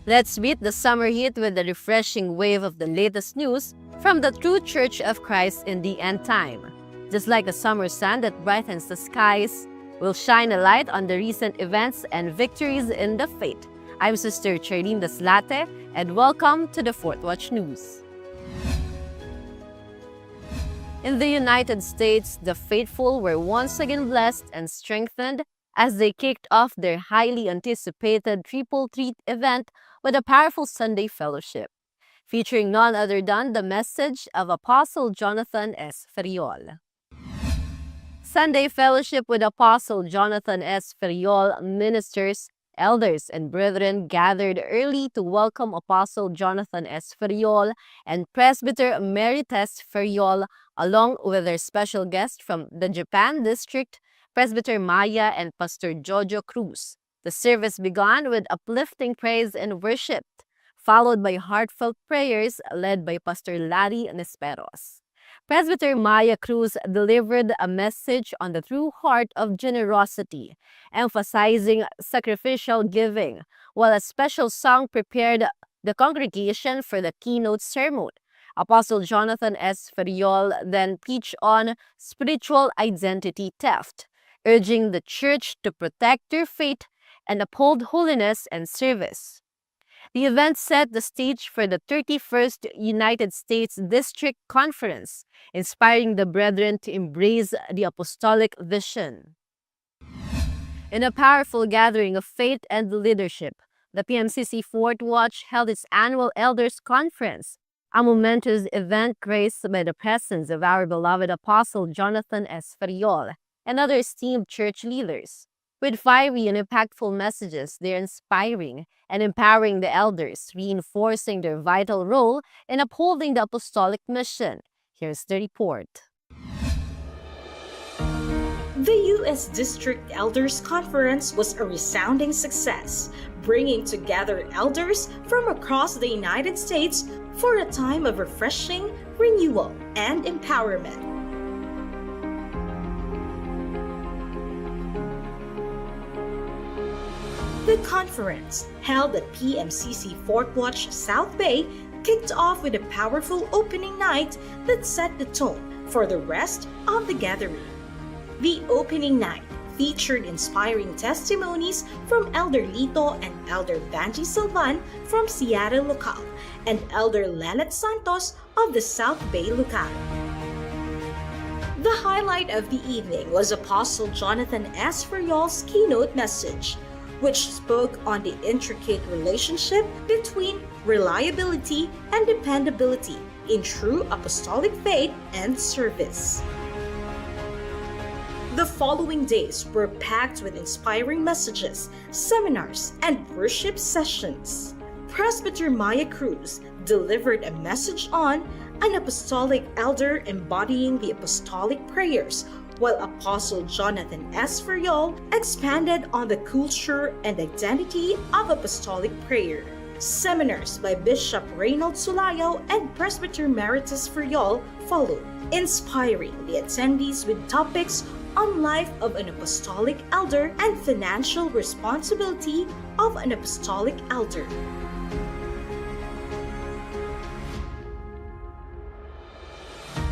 Let's beat the summer heat with a refreshing wave of the latest news from the true Church of Christ in the end time. Just like a summer sun that brightens the skies, we'll shine a light on the recent events and victories in the faith. I'm Sister Charlene Daslate, and welcome to the Fourth Watch News. In the United States, the faithful were once again blessed and strengthened as they kicked off their highly anticipated Triple Treat event with a powerful Sunday fellowship, featuring none other than the message of Apostle Jonathan S. Ferriol. Sunday Fellowship with Apostle Jonathan S. Ferriol ministers, elders, and brethren gathered early to welcome Apostle Jonathan S. Ferriol and Presbyter Emeritus Ferriol, along with their special guest from the Japan District, Presbyter Maya and Pastor Jojo Cruz. The service began with uplifting praise and worship, followed by heartfelt prayers led by Pastor Larry Nesperos. Presbyter Maya Cruz delivered a message on the true heart of generosity, emphasizing sacrificial giving, while a special song prepared the congregation for the keynote sermon. Apostle Jonathan S. Ferriol then preached on spiritual identity theft, urging the church to protect their faith and uphold holiness and service. The event set the stage for the 31st United States District Conference, inspiring the brethren to embrace the apostolic vision. In a powerful gathering of faith and leadership, the PMCC Fourth Watch held its annual Elders Conference, a momentous event graced by the presence of our beloved Apostle Jonathan S. Ferriol and other esteemed church leaders. With fiery and impactful messages, they're inspiring and empowering the elders, reinforcing their vital role in upholding the apostolic mission. Here's the report. The U.S. District Elders Conference was a resounding success, bringing together elders from across the United States for a time of refreshing, renewal, and empowerment. The conference, held at PMCC Fourth Watch South Bay, kicked off with a powerful opening night that set the tone for the rest of the gathering. The opening night featured inspiring testimonies from Elder Lito and Elder Banji Silvan from Seattle Local and Elder Lelet Santos of the South Bay Local. The highlight of the evening was Apostle Jonathan S. Ferriol's keynote message, which spoke on the intricate relationship between reliability and dependability in true apostolic faith and service. The following days were packed with inspiring messages, seminars, and worship sessions. Presbyter Maya Cruz delivered a message on an apostolic elder embodying the apostolic prayers, while Apostle Jonathan S. Ferriol expanded on the culture and identity of apostolic prayer. Seminars by Bishop Reynold Sulayo and Presbyter Emeritus Ferriol followed, inspiring the attendees with topics on life of an apostolic elder and financial responsibility of an apostolic elder.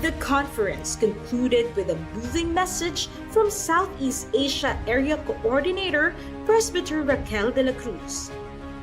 The conference concluded with a moving message from Southeast Asia Area Coordinator Presbyter Raquel de la Cruz.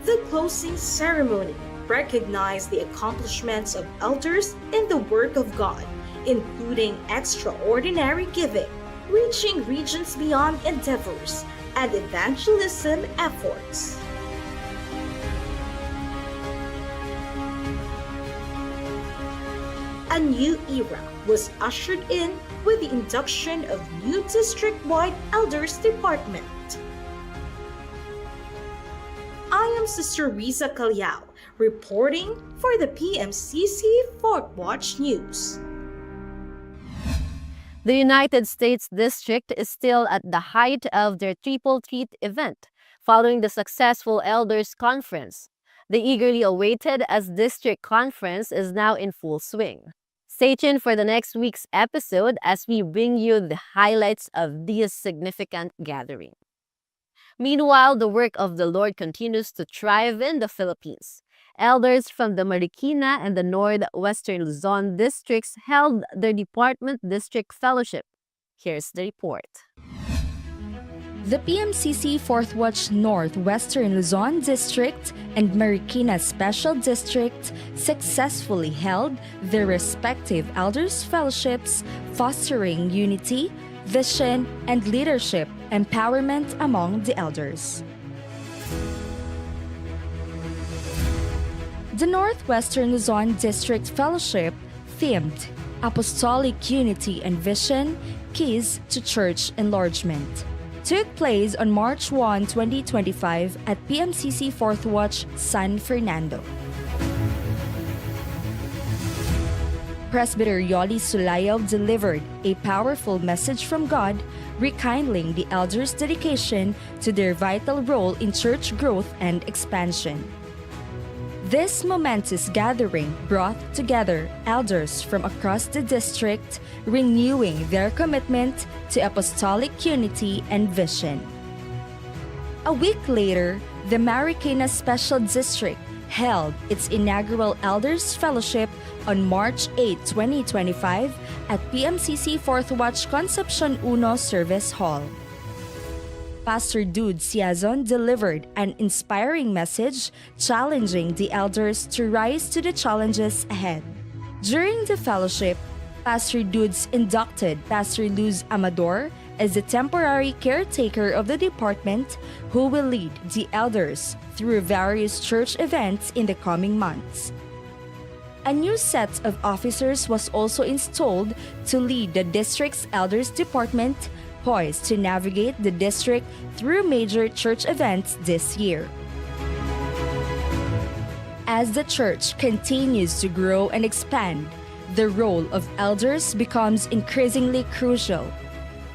The closing ceremony recognized the accomplishments of elders in the work of God, including extraordinary giving, reaching regions beyond endeavors, and evangelism efforts. A new era was ushered in with the induction of new district-wide Elders Department. I am Sister Riza Calyao, reporting for the PMCC Fourth Watch News. The United States District is still at the height of their Triple Treat event, following the successful Elders Conference. The eagerly awaited as District Conference is now in full swing. Stay tuned for the next week's episode as we bring you the highlights of this significant gathering. Meanwhile, the work of the Lord continues to thrive in the Philippines. Elders from the Marikina and the Northwestern Luzon districts held their department district fellowship. Here's the report. The PMCC 4th Watch Northwestern Luzon District and Marikina Special District successfully held their respective elders' fellowships, fostering unity, vision, and leadership empowerment among the elders. The Northwestern Luzon District Fellowship, themed Apostolic Unity and Vision, Keys to Church Enlargement, took place on March 1, 2025 at PMCC 4th Watch, San Fernando. Presbyter Yoli Sulayaw delivered a powerful message from God, rekindling the elders' dedication to their vital role in church growth and expansion. This momentous gathering brought together elders from across the district, renewing their commitment to apostolic unity and vision. A week later, the Marikina Special District held its inaugural Elders Fellowship on March 8, 2025 at PMCC 4th Watch Concepcion 1 Service Hall. Pastor Dude Siazon delivered an inspiring message challenging the elders to rise to the challenges ahead. During the fellowship, Pastor Dudes inducted Pastor Luz Amador as the temporary caretaker of the department, who will lead the elders through various church events in the coming months. A new set of officers was also installed to lead the district's elders department, poised to navigate the district through major church events this year. As the church continues to grow and expand, the role of elders becomes increasingly crucial.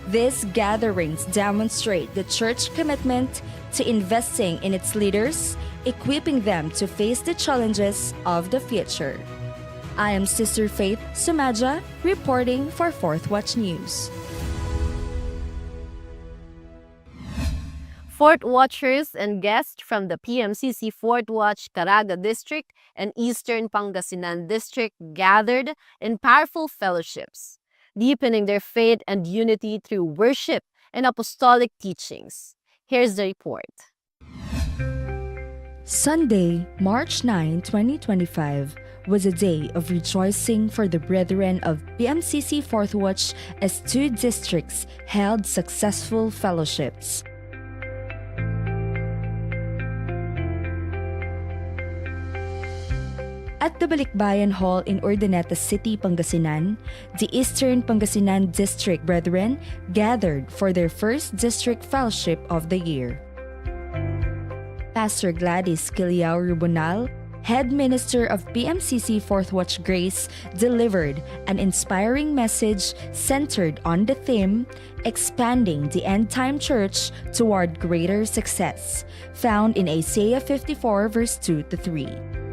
These gatherings demonstrate the church commitment to investing in its leaders, equipping them to face the challenges of the future. I am Sister Faith Sumaja, reporting for 4th Watch News. Fourth Watchers and guests from the PMCC 4th Watch Caraga District and Eastern Pangasinan District gathered in powerful fellowships, deepening their faith and unity through worship and apostolic teachings. Here's the report. Sunday, March 9, 2025, was a day of rejoicing for the brethren of PMCC 4th Watch as two districts held successful fellowships. At the Balikbayan Hall in Urdaneta City, Pangasinan, the Eastern Pangasinan District Brethren gathered for their first district fellowship of the year. Pastor Gladys Kiliao Rubonal, head minister of PMCC 4th Watch Grace, delivered an inspiring message centered on the theme, Expanding the End-Time Church Toward Greater Success, found in Isaiah 54 verse 2-3.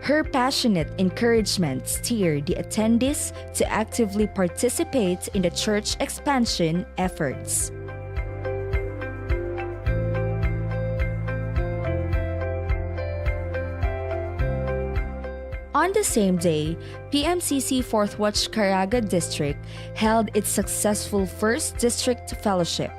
Her passionate encouragement steered the attendees to actively participate in the church expansion efforts. On the same day, PMCC 4th Watch Caraga District held its successful first district fellowship.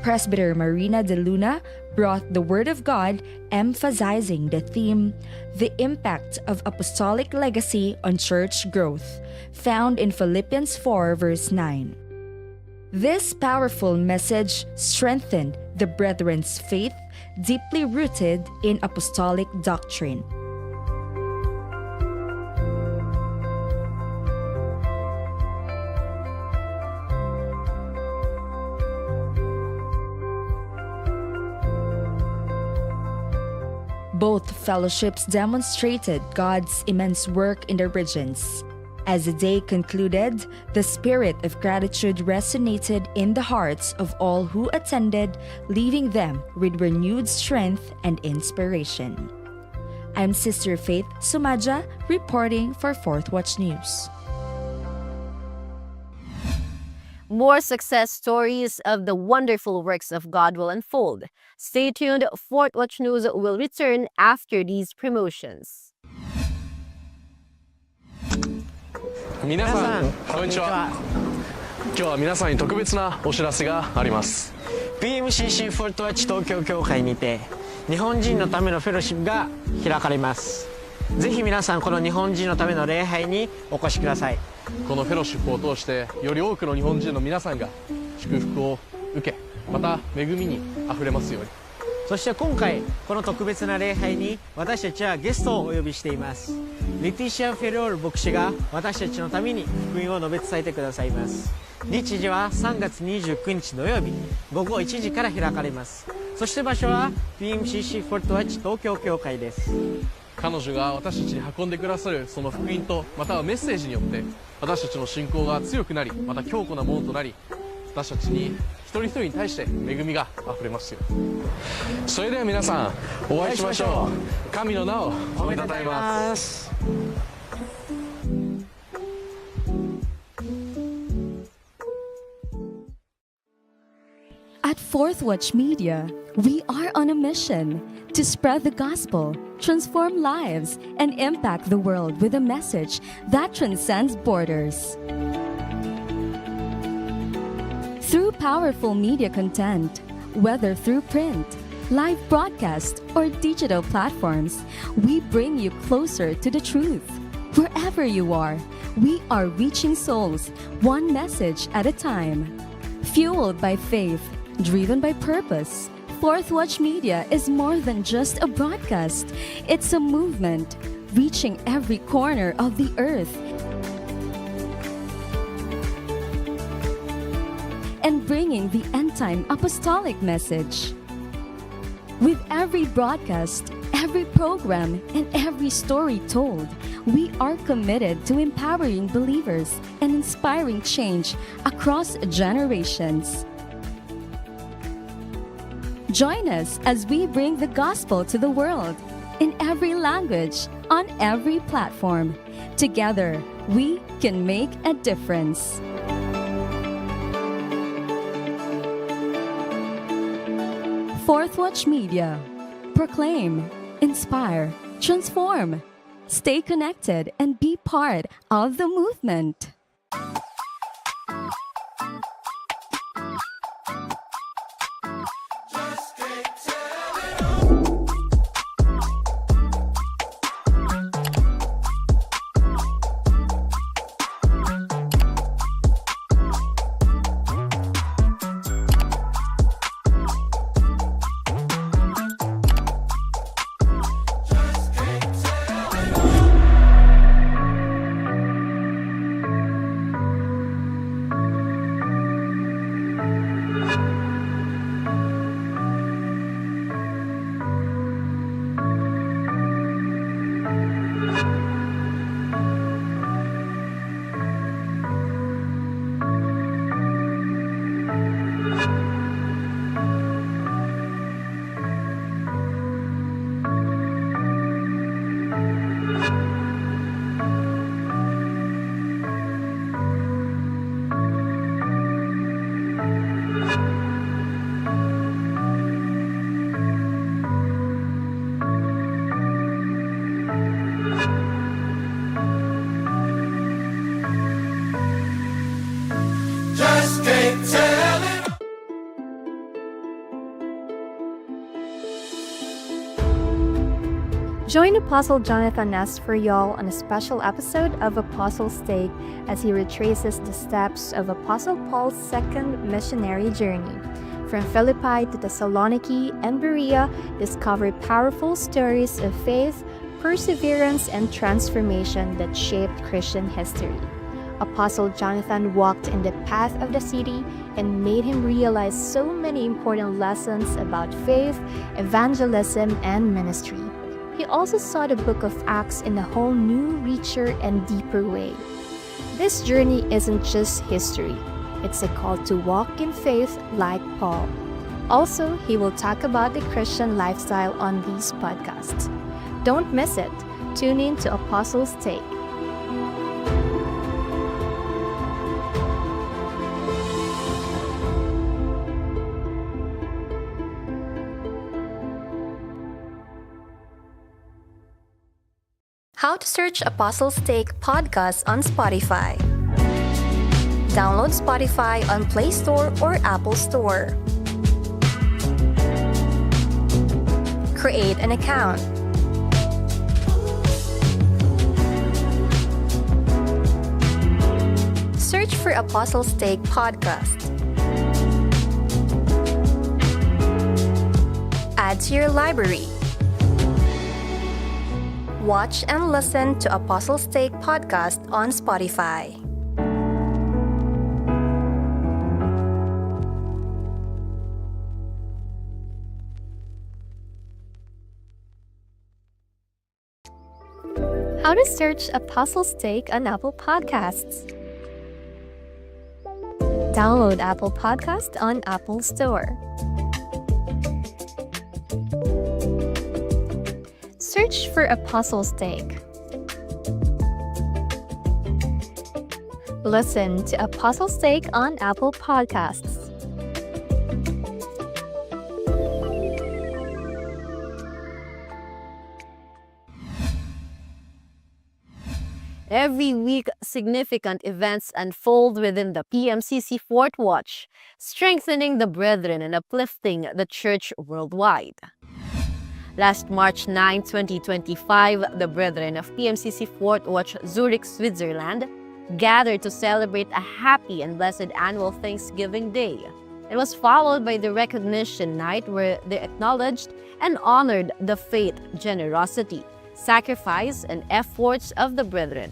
Presbyter Marina de Luna brought the Word of God, emphasizing the theme, The Impact of Apostolic Legacy on Church Growth, found in Philippians 4 verse 9. This powerful message strengthened the brethren's faith, deeply rooted in apostolic doctrine. Both fellowships demonstrated God's immense work in the regions. As the day concluded, the spirit of gratitude resonated in the hearts of all who attended, leaving them with renewed strength and inspiration. I'm Sister Faith Sumaja, reporting for 4th Watch News. More success stories of the wonderful works of God will unfold. Stay tuned, Fort Watch News will return after these promotions. 皆さんこんにちは。今日は皆さんに特別なお知らせがあります。 PMCC フォルトワッチ東京協会にて日本人のためのフェロシップが開かれます。ぜひ皆さんこの日本人のための礼拝にお越しください。このフェロシップを通してより多くの日本人の皆さんが祝福を受け、また恵みにあふれますように。そして今回この特別な礼拝に私たちはゲストをお呼びしています。レティシア・フェロール牧師が私たちのために福音を述べ伝えてくださいます。日時は3月29日土曜日午後1時から開かれます。そして場所は PMCC フォルトワッチ東京協会です。彼女が私たちに運んでくださるその福音とまたはメッセージによって私たちの信仰が強くなり、また強固なものとなり、私たちに一人一人に対して恵みがあふれますよ。それでは皆さんお会いしましょう。神の名を褒めたたえます。At Fourth Watch Media, we are on a mission to spread the gospel, transform lives, and impact the world with a message that transcends borders. Through powerful media content, whether through print, live broadcast, or digital platforms, we bring you closer to the truth. Wherever you are, we are reaching souls, one message at a time. Fueled by faith, driven by purpose, Fourth Watch Media is more than just a broadcast. It's a movement, reaching every corner of the earth and bringing the end-time apostolic message. With every broadcast, every program, and every story told, we are committed to empowering believers and inspiring change across generations. Join us as we bring the gospel to the world in every language, on every platform. Together, we can make a difference. Fourth Watch Media. Proclaim, inspire, transform. Stay connected and be part of the movement. Join Apostle Jonathan Ness for y'all on a special episode of Apostle's Take as he retraces the steps of Apostle Paul's second missionary journey. From Philippi to Thessaloniki and Berea, discover powerful stories of faith, perseverance, and transformation that shaped Christian history. Apostle Jonathan walked in the path of the city and made him realize so many important lessons about faith, evangelism, and ministry. He also saw the book of Acts in a whole new, richer, and deeper way. This journey isn't just history, it's a call to walk in faith like Paul. Also, he will talk about the Christian lifestyle on these podcasts. Don't miss it. Tune in to Apostles' Take. How to search Apostles' Take podcast on Spotify. Download Spotify on Play Store or Apple Store. Create an account. Search for Apostles' Take podcast. Add to your library. Watch and listen to Apostles' Take podcast on Spotify. How to search Apostles' Take on Apple Podcasts. Download Apple Podcast on Apple Store. Search for Apostles' Take. Listen to Apostles' Take on Apple Podcasts. Every week, significant events unfold within the PMCC Fourth Watch, strengthening the brethren and uplifting the church worldwide. Last March 9, 2025, the brethren of PMCC Fourth Watch Zurich, Switzerland, gathered to celebrate a happy and blessed annual Thanksgiving Day. It was followed by the recognition night where they acknowledged and honored the faith, generosity, sacrifice, and efforts of the brethren.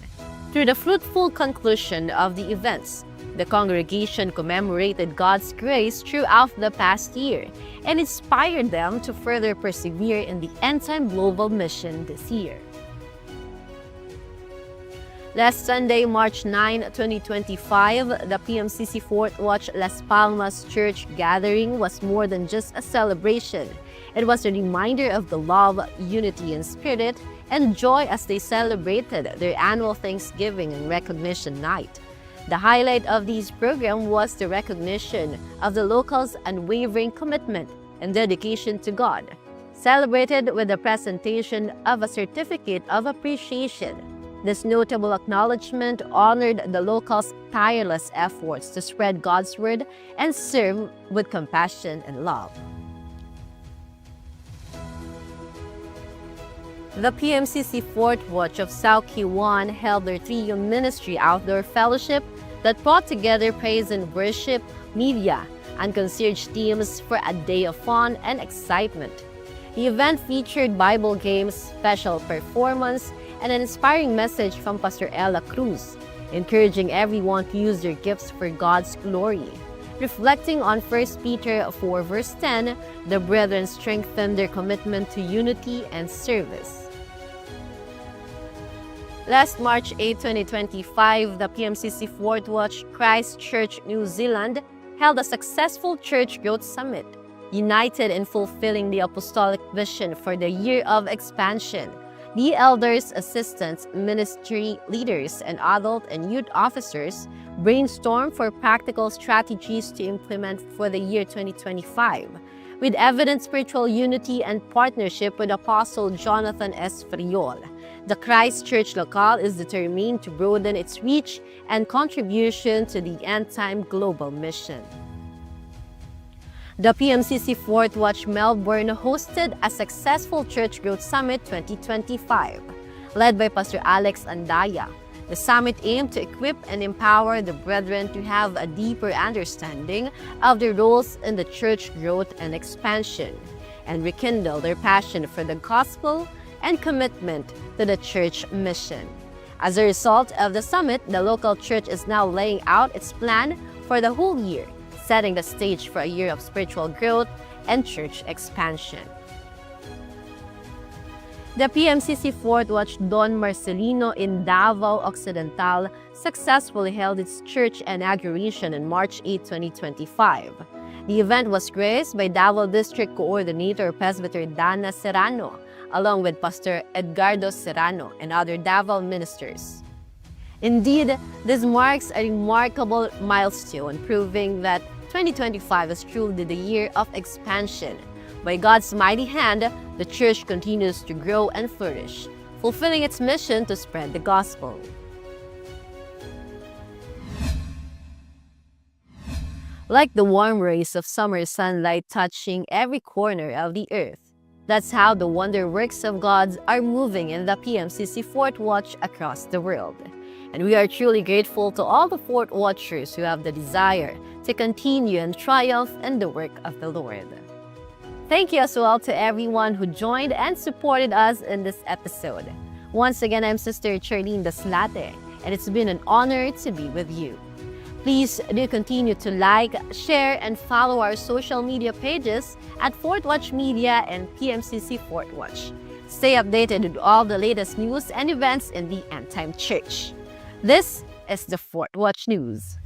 Through the fruitful conclusion of the events, the congregation commemorated God's grace throughout the past year and inspired them to further persevere in the end-time global mission this year. Last Sunday, March 9, 2025, the PMCC Fourth Watch Las Palmas Church gathering was more than just a celebration. It was a reminder of the love, unity, and spirit and joy as they celebrated their annual Thanksgiving and Recognition Night. The highlight of this program was the recognition of the locals' unwavering commitment and dedication to God, celebrated with the presentation of a certificate of appreciation. This notable acknowledgement honored the locals' tireless efforts to spread God's word and serve with compassion and love. The PMCC Fourth Watch of South Kiwan held their trio ministry outdoor fellowship that brought together praise and worship, media, and concierge teams for a day of fun and excitement. The event featured Bible games, special performance, and an inspiring message from Pastor Ella Cruz, encouraging everyone to use their gifts for God's glory. Reflecting on 1 Peter 4 verse 10, the brethren strengthened their commitment to unity and service. Last March 8, 2025, the PMCC Fourth Watch Christchurch, New Zealand, held a successful Church Growth Summit, united in fulfilling the apostolic vision for the year of expansion. The elders, assistants, ministry leaders, and adult and youth officers brainstormed for practical strategies to implement for the year 2025, with evident spiritual unity and partnership with Apostle Jonathan S. Friol. The Christchurch locale is determined to broaden its reach and contribution to the end-time global mission. The PMCC Fourth Watch Melbourne hosted a successful Church Growth Summit 2025, led by Pastor Alex Andaya. The summit aimed to equip and empower the brethren to have a deeper understanding of their roles in the church growth and expansion, and rekindle their passion for the gospel and commitment to the church mission. As a result of the summit, the local church is now laying out its plan for the whole year, setting the stage for a year of spiritual growth and church expansion. The PMCC Fourth Watch Don Marcelino in Davao Occidental successfully held its church inauguration on March 8, 2025. The event was graced by Davao District Coordinator Presbyter Dana Serrano, along with Pastor Edgardo Serrano and other Davao ministers. Indeed, this marks a remarkable milestone, proving that 2025 is truly the year of expansion. By God's mighty hand, the church continues to grow and flourish, fulfilling its mission to spread the gospel. Like the warm rays of summer sunlight touching every corner of the earth, that's how the wonder works of God are moving in the PMCC Fort Watch across the world. And we are truly grateful to all the Fort Watchers who have the desire to continue and triumph in the work of the Lord. Thank you as well to everyone who joined and supported us in this episode. Once again, I'm Sister Charlene Daslate, and it's been an honor to be with you. Please do continue to like, share, and follow our social media pages at Fort Watch Media and PMCC Fort Watch. Stay updated with all the latest news and events in the End Time Church. This is the Fort Watch News.